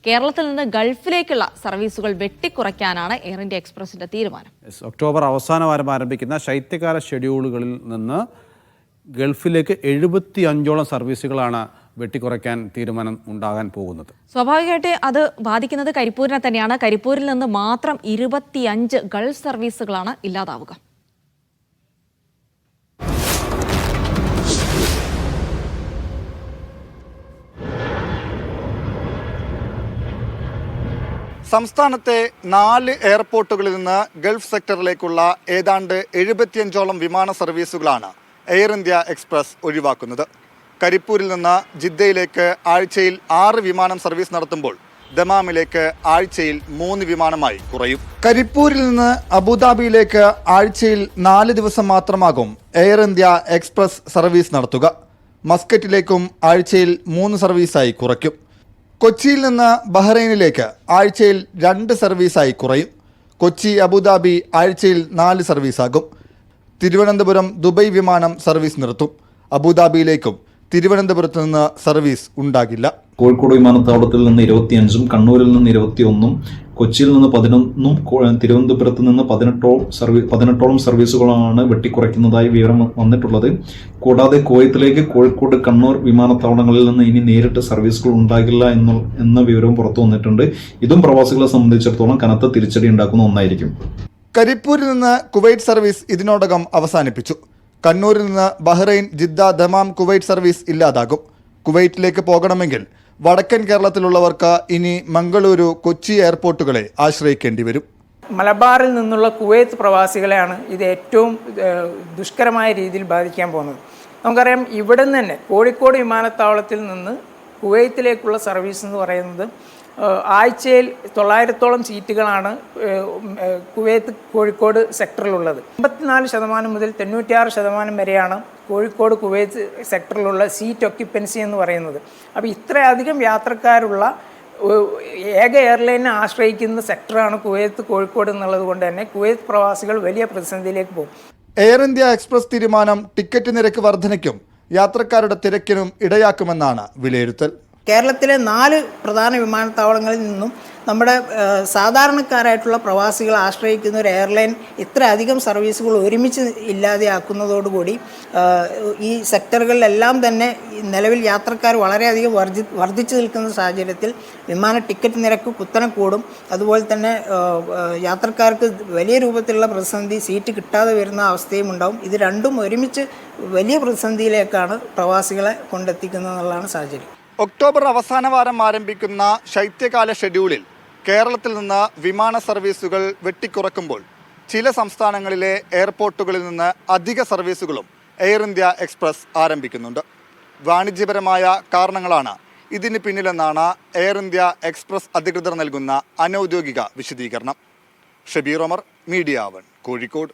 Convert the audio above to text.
കേരളത്തിൽ നിന്ന് ഗൾഫിലേക്കുള്ള സർവീസുകൾ വെട്ടിക്കുറയ്ക്കാനാണ് എയർ ഇന്ത്യ എക്സ്പ്രസിന്റെ തീരുമാനം. ഒക്ടോബർ അവസാന വാരം ആരംഭിക്കുന്ന ശൈത്യകാല ഷെഡ്യൂളുകളിൽ നിന്ന് ഗൾഫിലേക്ക് 75ഓളം സർവീസുകളാണ് വെട്ടിക്കുറയ്ക്കാൻ തീരുമാനം ഉണ്ടാകാൻ പോകുന്നത്. സ്വാഭാവികമായിട്ട് അത് ബാധിക്കുന്നത് കരിപ്പൂരിനെ തന്നെയാണ്. കരിപ്പൂരിൽ നിന്ന് മാത്രം 25 ഗൾഫ് സർവീസുകളാണ് ഇല്ലാതാവുക. സംസ്ഥാനത്തെ 4 എയർപോർട്ടുകളിൽ നിന്ന് ഗൾഫ് സെക്ടറിലേക്കുള്ള ഏതാണ്ട് 75ഓളം വിമാന സർവീസുകളാണ് എയർ ഇന്ത്യ എക്സ്പ്രസ് ഒഴിവാക്കുന്നത്. കരിപ്പൂരിൽ നിന്ന് ജിദ്ദയിലേക്ക് ആഴ്ചയിൽ 6 വിമാനം സർവീസ് നടത്തുമ്പോൾ ദമാമിലേക്ക് ആഴ്ചയിൽ 3 വിമാനമായി കുറയും. കരിപ്പൂരിൽ നിന്ന് അബുദാബിയിലേക്ക് ആഴ്ചയിൽ 4 ദിവസം മാത്രമാകും എയർ ഇന്ത്യ എക്സ്പ്രസ് സർവീസ് നടത്തുക. മസ്കറ്റിലേക്കും ആഴ്ചയിൽ 3 സർവീസായി കുറയ്ക്കും. കൊച്ചിയിൽ നിന്ന് ബഹ്റൈനിലേക്ക് ആഴ്ചയിൽ 2 സർവീസായി കുറയും. കൊച്ചി അബുദാബി ആഴ്ചയിൽ 4 സർവീസാകും. തിരുവനന്തപുരം ദുബൈ വിമാനം സർവീസ് നിർത്തും. അബുദാബിയിലേക്കും തിരുവനന്തപുരത്ത് നിന്ന് സർവീസ് ഉണ്ടാകില്ല. കോഴിക്കോട് വിമാനത്താവളത്തിൽ നിന്ന് 25ഉം കണ്ണൂരിൽ നിന്ന് 21ഉം കൊച്ചിയിൽ നിന്ന് 11ഉം തിരുവനന്തപുരത്ത് നിന്ന് 18ഓളം സർവീസുകളാണ് വെട്ടിക്കുറയ്ക്കുന്നതായി വിവരം വന്നിട്ടുള്ളത്. കൂടാതെ കുവൈത്തിലേക്ക് കോഴിക്കോട് കണ്ണൂർ വിമാനത്താവളങ്ങളിൽ നിന്ന് ഇനി നേരിട്ട് സർവീസുകൾ ഉണ്ടാകില്ല എന്ന വിവരവും പുറത്തു വന്നിട്ടുണ്ട്. ഇതും പ്രവാസികളെ സംബന്ധിച്ചിടത്തോളം കനത്ത തിരിച്ചടി ഉണ്ടാക്കുന്ന ഒന്നായിരിക്കും. കരിപ്പൂരിൽ നിന്ന് കുവൈറ്റ് സർവീസ് ഇതിനോടകം അവസാനിപ്പിച്ചു. കണ്ണൂരിൽ നിന്ന് Bahrain, Jeddah, Dammam, Kuwait service ഇല്ലാതാകും. കുവൈറ്റിലേക്ക് പോകണമെങ്കിൽ വടക്കൻ കേരളത്തിലുള്ളവർക്ക് ഇനി മംഗളൂരു, കൊച്ചി എയർപോർട്ടുകളെ ആശ്രയിക്കേണ്ടി വരും. മലബാറിൽ നിന്നുള്ള കുവൈത്ത് പ്രവാസികളെയാണ് ഇത് ഏറ്റവും ദുഷ്കരമായ രീതിയിൽ ബാധിക്കാൻ പോകുന്നത്. നമുക്കറിയാം, ഇവിടെ നിന്ന് തന്നെ കോഴിക്കോട് വിമാനത്താവളത്തിൽ നിന്ന് കുവൈത്തിലേക്കുള്ള സർവീസ് എന്ന് പറയുന്നത് ആഴ്ചയിൽ 900ഓളം സീറ്റുകളാണ് കുവൈത്ത് കോഴിക്കോട് സെക്ടറിലുള്ളത്. 54% മുതൽ 96% വരെയാണ് കോഴിക്കോട് കുവൈത്ത് സെക്ടറിലുള്ള സീറ്റ് ഒക്യുപ്പൻസി എന്ന് പറയുന്നത്. അപ്പോൾ ഇത്രയധികം യാത്രക്കാരുള്ള ഏക എയർലൈനെ ആശ്രയിക്കുന്ന സെക്ടറാണ് കുവൈത്ത് കോഴിക്കോട് എന്നുള്ളത് കൊണ്ട് തന്നെ കുവൈത്ത് പ്രവാസികൾ വലിയ പ്രതിസന്ധിയിലേക്ക് പോകും. എയർ ഇന്ത്യ എക്സ്പ്രസ് തീരുമാനം ടിക്കറ്റ് നിരക്ക് വർധനയ്ക്കും യാത്രക്കാരുടെ തിരക്കിനും ഇടയാക്കുമെന്നാണ് വിലയിരുത്തൽ. കേരളത്തിലെ 4 പ്രധാന വിമാനത്താവളങ്ങളിൽ നിന്നും നമ്മുടെ സാധാരണക്കാരായിട്ടുള്ള പ്രവാസികൾ ആശ്രയിക്കുന്ന ഒരു എയർലൈൻ ഇത്രയധികം സർവീസുകൾ ഒരുമിച്ച് ഇല്ലാതെയാക്കുന്നതോടുകൂടി ഈ സെക്ടറുകളിലെല്ലാം തന്നെ നിലവിൽ യാത്രക്കാർ വളരെയധികം വർദ്ധിച്ചു നിൽക്കുന്ന സാഹചര്യത്തിൽ വിമാന ടിക്കറ്റ് നിരക്ക് കുത്തനെ കൂടും. അതുപോലെ തന്നെ യാത്രക്കാർക്ക് വലിയ രൂപത്തിലുള്ള പ്രതിസന്ധി, സീറ്റ് കിട്ടാതെ വരുന്ന അവസ്ഥയും ഉണ്ടാവും. ഇത് രണ്ടും ഒരുമിച്ച് വലിയ പ്രതിസന്ധിയിലേക്കാണ് പ്രവാസികളെ കൊണ്ടെത്തിക്കുന്നതെന്നുള്ളതാണ് സാഹചര്യം. ഒക്ടോബർ അവസാന വാരം ആരംഭിക്കുന്ന ശൈത്യകാല ഷെഡ്യൂളിൽ കേരളത്തിൽ നിന്ന് വിമാന സർവീസുകൾ വെട്ടിക്കുറക്കുമ്പോൾ ചില സംസ്ഥാനങ്ങളിലെ എയർപോർട്ടുകളിൽ നിന്ന് അധിക സർവീസുകളും എയർ ഇന്ത്യ എക്സ്പ്രസ് ആരംഭിക്കുന്നുണ്ട്. വാണിജ്യപരമായ കാരണങ്ങളാണ് ഇതിന് പിന്നിലെന്നാണ് എയർ ഇന്ത്യ എക്സ്പ്രസ് അധികൃതർ നൽകുന്ന അനൗദ്യോഗിക വിശദീകരണം. ഷബീർ ഒമർ, മീഡിയ 1, കോഴിക്കോട്.